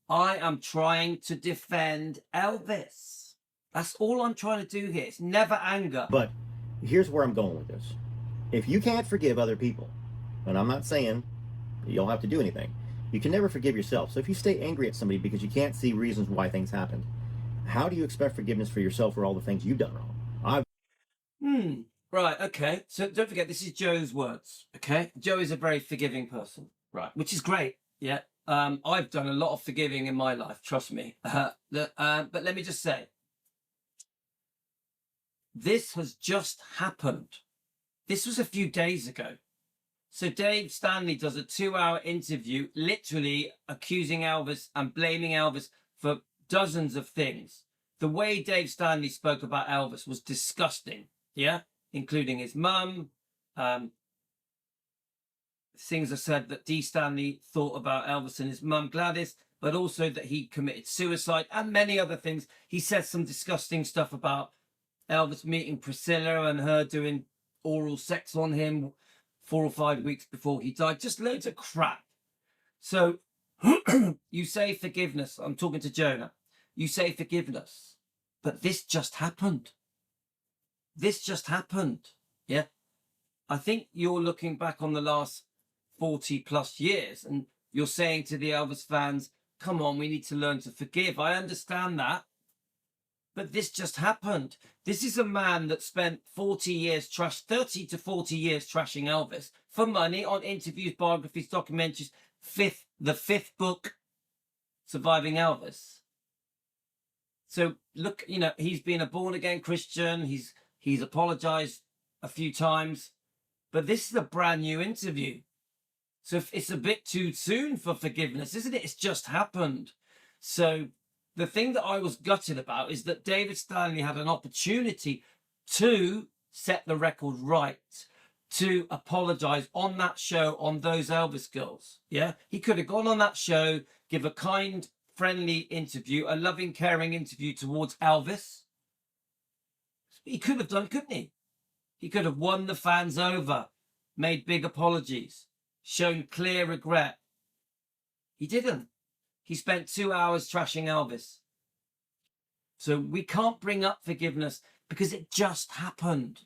I am trying to defend Elvis. That's all I'm trying to do here. It's never anger. But here's where I'm going with this. If you can't forgive other people, and I'm not saying you don't have to do anything, you can never forgive yourself. So if you stay angry at somebody because you can't see reasons why things happened, how do you expect forgiveness for yourself for all the things you've done wrong? Right, okay. So don't forget, this is Joe's words, okay? Joe is a very forgiving person, right? Which is great, yeah? I've done a lot of forgiving in my life, trust me. But let me just say, this has just happened. This was a few days ago. So Dave Stanley does a 2-hour interview, literally accusing Elvis and blaming Elvis for dozens of things. The way Dave Stanley spoke about Elvis was disgusting. yeah, including his mum. Things are said that D. Stanley thought about Elvis and his mum Gladys, but also that he committed suicide and many other things. He said some disgusting stuff about Elvis meeting Priscilla and her doing oral sex on him 4 or 5 weeks before he died. Just loads of crap. So you say forgiveness. I'm talking to Jonah. You say forgiveness, but this just happened. This just happened. Yeah. I think you're looking back on the last 40 plus years and you're saying to the Elvis fans, come on, we need to learn to forgive. I understand that. But this just happened. This is a man that spent 30 to 40 years trashing Elvis for money on interviews, biographies, documentaries. The fifth book, Surviving Elvis. So look, you know, he's been a born again Christian. He's apologized a few times, but this is a brand new interview. So it's a bit too soon for forgiveness, isn't it? It's just happened. So the thing that I was gutted about is that David Stanley had an opportunity to set the record right, to apologize on that show on those Elvis girls. Yeah, he could have gone on that show, give a kind, friendly interview, a loving, caring interview towards Elvis. He could have done, couldn't he? He could have won the fans over, made big apologies, shown clear regret. He didn't. He spent 2 hours trashing Elvis. So we can't bring up forgiveness because it just happened.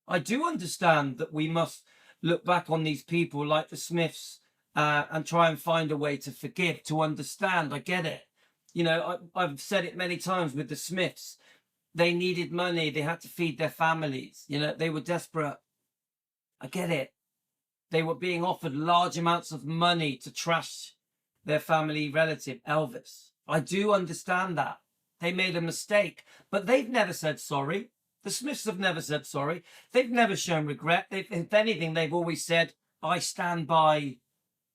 I do understand that we must look back on these people like the Smiths and try and find a way to forgive, to understand. I get it. You know, I've said it many times with the Smiths. They needed money. They had to feed their families. You know, they were desperate. I get it. They were being offered large amounts of money to trash their family relative, Elvis. I do understand that. They made a mistake, but they've never said sorry. The Smiths have never said sorry. They've never shown regret. If anything, they've always said, I stand by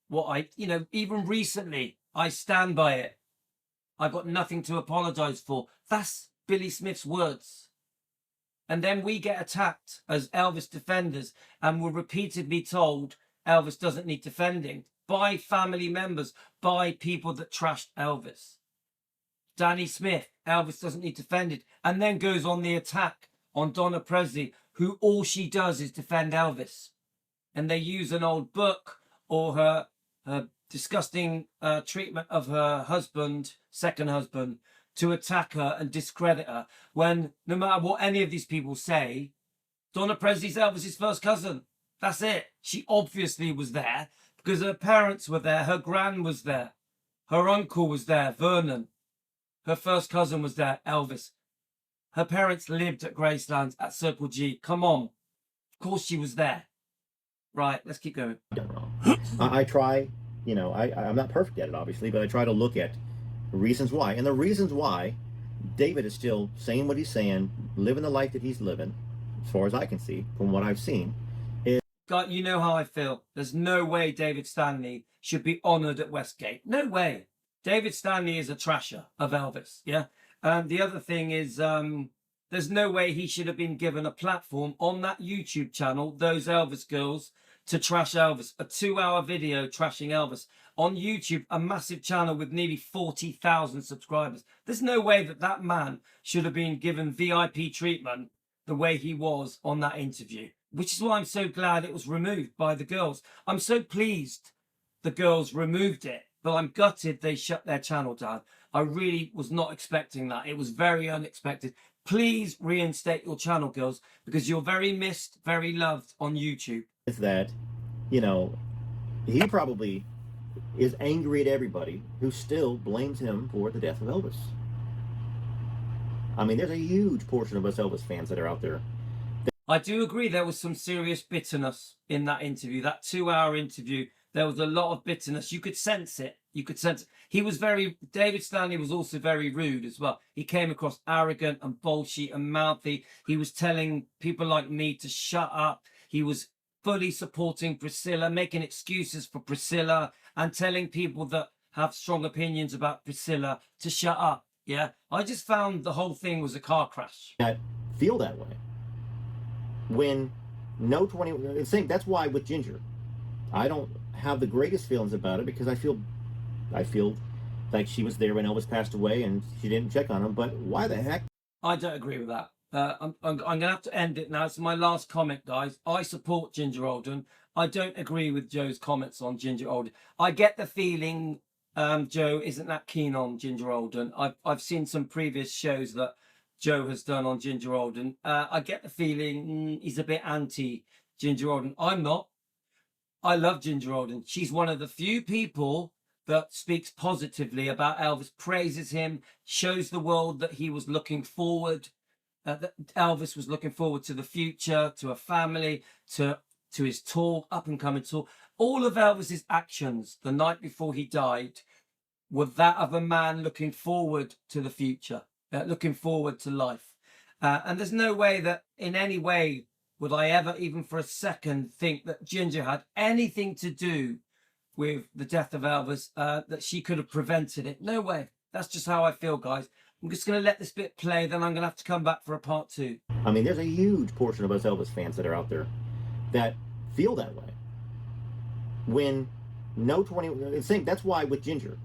what even recently, I stand by it. I've got nothing to apologize for. That's Billy Smith's words. And then we get attacked as Elvis defenders and we're repeatedly told Elvis doesn't need defending by family members, by people that trashed Elvis. Danny Smith, Elvis doesn't need defended, and then goes on the attack on Donna Presley, who all she does is defend Elvis. And they use an old book or her disgusting treatment of her husband, second husband, to attack her and discredit her, when no matter what any of these people say, Donna Presley's Elvis's first cousin. That's it. She obviously was there because her parents were there, her gran was there, her uncle was there, Vernon. Her first cousin was there, Elvis. Her parents lived at Graceland at Circle G. Come on. Of course she was there. Right, let's keep going. I try, I'm not perfect at it, obviously, but I try to look at reasons why. And the reasons why David is still saying what he's saying, living the life that he's living, as far as I can see, from what I've seen. God, you know how I feel. There's no way David Stanley should be honoured at Westgate. No way. David Stanley is a trasher of Elvis, yeah? And the other thing is, there's no way he should have been given a platform on that YouTube channel, those Elvis girls, to trash Elvis. A 2-hour video trashing Elvis on YouTube, a massive channel with nearly 40,000 subscribers. There's no way that man should have been given VIP treatment the way he was on that interview, which is why I'm so glad it was removed by the girls. I'm so pleased the girls removed it, but I'm gutted they shut their channel down. I really was not expecting that. It was very unexpected. Please reinstate your channel, girls, because you're very missed, very loved on YouTube. Is that, he probably is angry at everybody who still blames him for the death of Elvis. I mean, there's a huge portion of us Elvis fans that are out there. I do agree there was some serious bitterness in that interview, that 2-hour interview. There was a lot of bitterness. You could sense it. David Stanley was also very rude as well. He came across arrogant and bullshit and mouthy. He was telling people like me to shut up. He was fully supporting Priscilla, making excuses for Priscilla and telling people that have strong opinions about Priscilla to shut up. Yeah. I just found the whole thing was a car crash. I feel that way. when no 20, same, that's why with Ginger, I don't have the greatest feelings about it because I feel like she was there when Elvis passed away and she didn't check on him. But why the heck? I don't agree with that. I'm going to have to end it now. It's my last comment, guys. I support Ginger Alden. I don't agree with Joe's comments on Ginger Alden. I get the feeling Joe isn't that keen on Ginger Alden. I've seen some previous shows that Joe has done on Ginger Alden. I get the feeling he's a bit anti Ginger Alden. I'm not. I love Ginger Alden. She's one of the few people that speaks positively about Elvis, praises him, shows the world that he was looking forward, that Elvis was looking forward to the future, to a family, to his tour, up and coming tour. All of Elvis's actions the night before he died were that of a man looking forward to the future, looking forward to life. And there's no way that in any way would I ever, even for a second, think that Ginger had anything to do with the death of Elvis, that she could have prevented it. No way. That's just how I feel, guys. I'm just going to let this bit play, then I'm going to have to come back for a part 2. I mean, there's a huge portion of us Elvis fans that are out there that feel that way. When no 20, same, that's why with Ginger,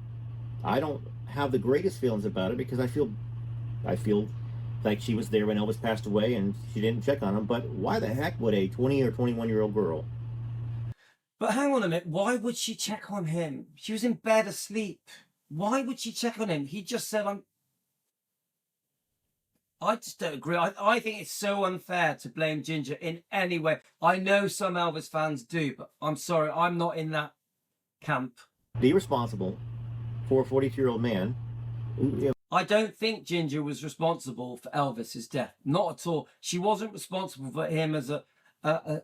I don't have the greatest feelings about it because I feel like she was there when Elvis passed away and she didn't check on him. But why the heck would a 20 or 21-year-old girl? But hang on a minute. Why would she check on him? She was in bed asleep. Why would she check on him? He just said, I just don't agree. I think it's so unfair to blame Ginger in any way. I know some Elvis fans do, but I'm sorry, I'm not in that camp. Be responsible for a 42-year-old man. I don't think Ginger was responsible for Elvis's death. Not at all. She wasn't responsible for him as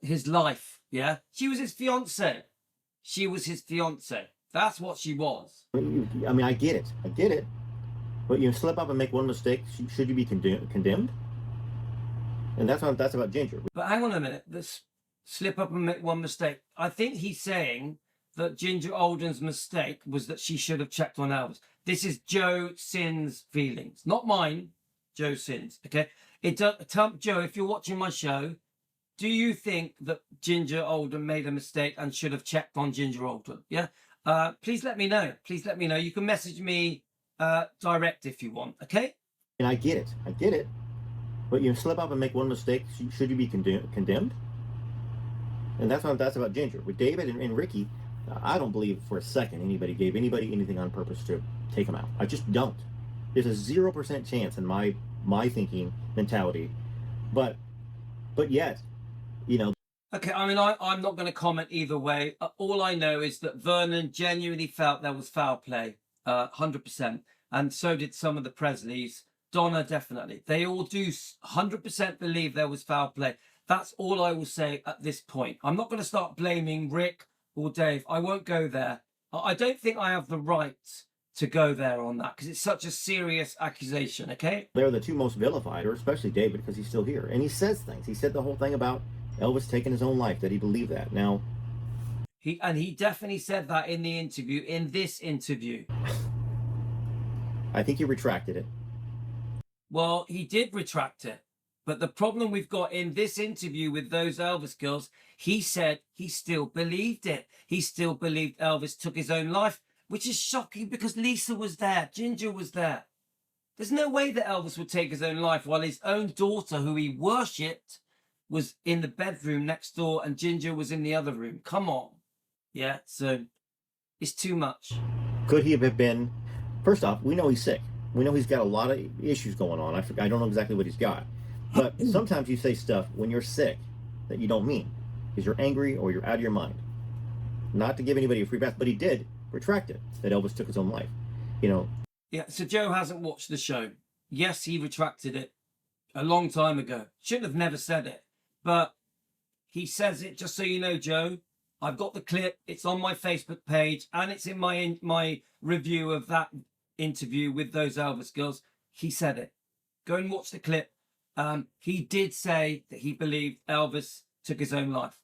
his life. Yeah, she was his fiance. She was his fiance. That's what she was. I mean, I get it. But you slip up and make one mistake, should you be condemned? And that's about Ginger. But hang on a minute. This slip up and make one mistake. I think he's saying that Ginger Alden's mistake was that she should have checked on Elvis. This is Joe Sin's feelings, not mine. Joe Sin's. Okay. Joe, if you're watching my show, do you think that Ginger Alden made a mistake and should have checked on Ginger Alden? Yeah. Please let me know. You can message me direct if you want. Okay. And I get it. But you slip up and make one mistake, should you be condemned? And that's about Ginger. With David and Ricky, I don't believe for a second anybody gave anybody anything on purpose to take them out. I just don't. There's a 0% chance in my thinking mentality. But yet, you know. Okay, I mean, I'm not going to comment either way. All I know is that Vernon genuinely felt there was foul play, 100%. And so did some of the Presleys. Donna, definitely. They all do 100% believe there was foul play. That's all I will say at this point. I'm not going to start blaming Rick or Dave. I won't go there. I don't think I have the right to go there on that because it's such a serious accusation, okay? They're the two most vilified, or especially David, because he's still here. And he says things. He said the whole thing about Elvis taking his own life, that he believed that. Now, he definitely said that in the interview, in this interview. I think he retracted it. Well, he did retract it. But the problem we've got in this interview with those Elvis girls, he said he still believed it. He still believed Elvis took his own life, which is shocking because Lisa was there, Ginger was there. There's no way that Elvis would take his own life while his own daughter, who he worshipped, was in the bedroom next door and Ginger was in the other room. Come on. Yeah, so it's too much. Could he have been... First off, we know he's sick. We know he's got a lot of issues going on. I don't know exactly what he's got. But sometimes you say stuff when you're sick that you don't mean because you're angry or you're out of your mind. Not to give anybody a free pass, but he did retract it, that Elvis took his own life. You know. Yeah, so Joe hasn't watched the show. Yes, he retracted it a long time ago. Shouldn't have never said it. But he says it, just so you know, Joe. I've got the clip. It's on my Facebook page and it's in my review of that interview with those Elvis girls. He said it. Go and watch the clip. He did say that he believed Elvis took his own life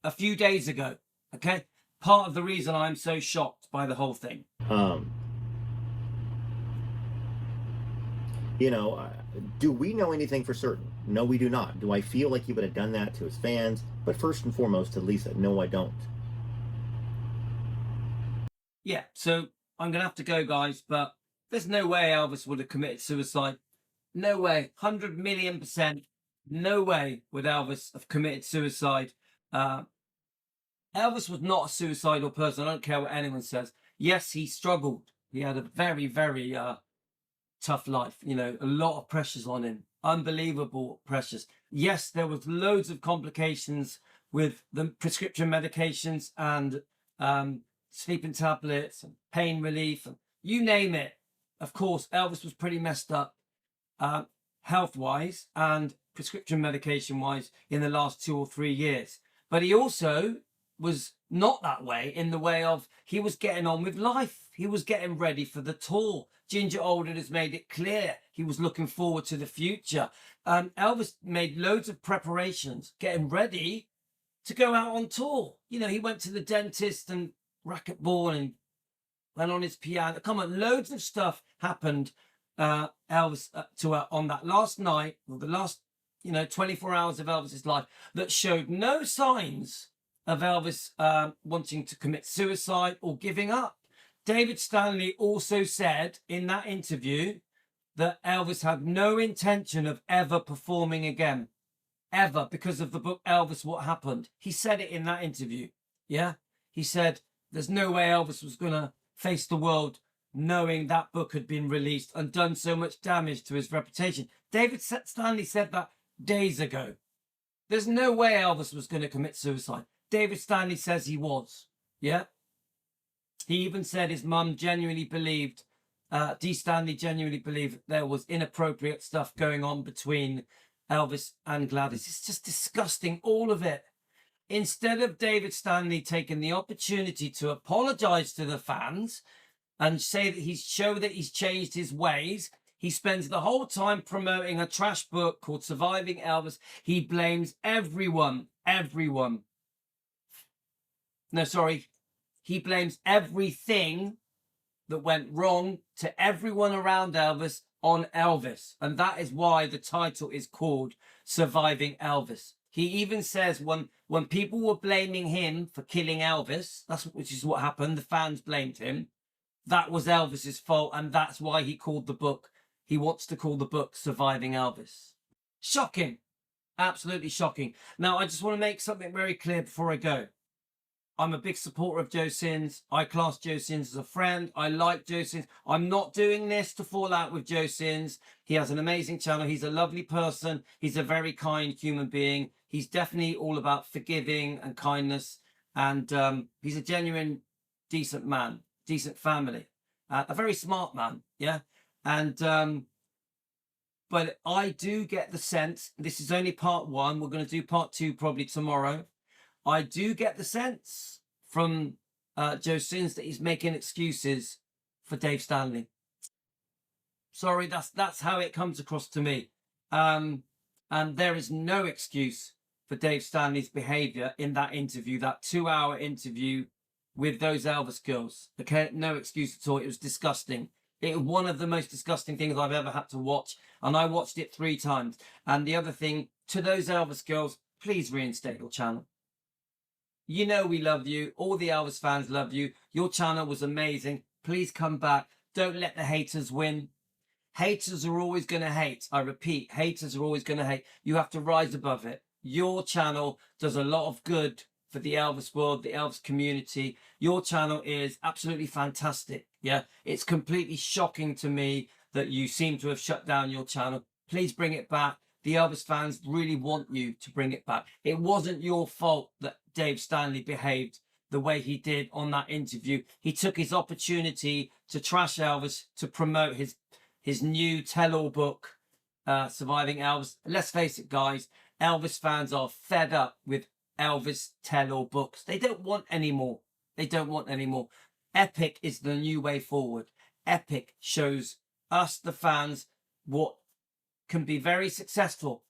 a few days ago. Okay, part of the reason I'm so shocked by the whole thing. You know, do we know anything for certain? No, we do not. Do I feel like he would have done that to his fans? But first and foremost, to Lisa, no, I don't. Yeah, so I'm gonna have to go, guys, but there's no way Elvis would have committed suicide. No way, 100 million%. No way would Elvis have committed suicide. Uh, Elvis was not a suicidal person. I don't care what anyone says. Yes, he struggled. He had a very, very tough life. You know, a lot of pressures on him. Unbelievable pressures. Yes, there was loads of complications with the prescription medications and sleeping tablets and pain relief and you name it. Of course, Elvis was pretty messed up health-wise and prescription medication-wise in the last 2 or 3 years. But he also was not that way in the way of he was getting on with life. He was getting ready for the tour. Ginger Alden has made it clear he was looking forward to the future. Elvis made loads of preparations, getting ready to go out on tour. You know, he went to the dentist and racquetball and went on his piano. Come on, loads of stuff happened. Elvis on that last night, or the last 24 hours of Elvis's life, that showed no signs of Elvis wanting to commit suicide or giving up. David Stanley also said in that interview that Elvis had no intention of ever performing again, ever, because of the book Elvis, What Happened. He said it in that interview. Yeah, he said there's no way Elvis was going to face the world knowing that book had been released and done so much damage to his reputation. David Stanley said that days ago. There's no way Elvis was going to commit suicide. David Stanley says he was. Yeah. He even said his mum genuinely believed, Dee Stanley genuinely believed there was inappropriate stuff going on between Elvis and Gladys. It's just disgusting, all of it. Instead of David Stanley taking the opportunity to apologize to the fans and say that he's changed his ways, he spends the whole time promoting a trash book called Surviving Elvis. He blames everyone. No, sorry. He blames everything that went wrong to everyone around Elvis on Elvis. And that is why the title is called Surviving Elvis. He even says when people were blaming him for killing Elvis, which is what happened, the fans blamed him, that was Elvis's fault, and that's why he wants to call the book Surviving Elvis. Shocking. Absolutely shocking. Now, I just want to make something very clear before I go. I'm a big supporter of Joe Sins. I class Joe Sins as a friend. I like Joe Sins. I'm not doing this to fall out with Joe Sins. He has an amazing channel. He's a lovely person. He's a very kind human being. He's definitely all about forgiving and kindness. And he's a genuine, decent man, decent family. A very smart man, yeah? And but I do get the sense, this is only part 1. We're going to do part 2 probably tomorrow. I do get the sense from Joe Sins that he's making excuses for Dave Stanley. Sorry, that's how it comes across to me. And there is no excuse for Dave Stanley's behavior in that interview, that 2-hour interview with those Elvis girls. Okay, no excuse at all. It was disgusting. It was one of the most disgusting things I've ever had to watch, and I watched it 3 times. And the other thing, to those Elvis girls, please reinstate your channel. You know we love you. All the Elvis fans love you. Your channel was amazing. Please come back. Don't let the haters win. Haters are always going to hate. I repeat, haters are always going to hate. You have to rise above it. Your channel does a lot of good for the Elvis world, the Elvis community. Your channel is absolutely fantastic. Yeah, it's completely shocking to me that you seem to have shut down your channel. Please bring it back. The Elvis fans really want you to bring it back. It wasn't your fault that Dave Stanley behaved the way he did on that interview. He took his opportunity to trash Elvis to promote his new tell-all book, Surviving Elvis. Let's face it, guys, Elvis fans are fed up with Elvis tell-all books. They don't want any more. They don't want any more. Epic is the new way forward. Epic shows us, the fans, what can be very successful.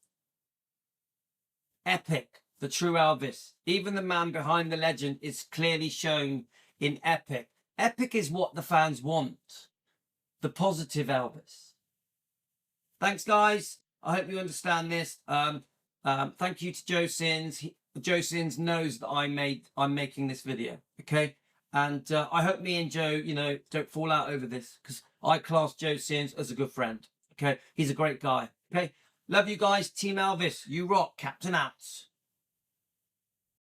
Epic, the true Elvis. Even the man behind the legend is clearly shown in Epic. Epic is what the fans want. The positive Elvis. Thanks, guys. I hope you understand this. Thank you to Joe Sins. Joe Sins knows that I'm making this video. Okay. And I hope me and Joe, don't fall out over this, because I class Joe Sins as a good friend. Okay. He's a great guy. Okay. Love you guys. Team Elvis. You rock. Captain out.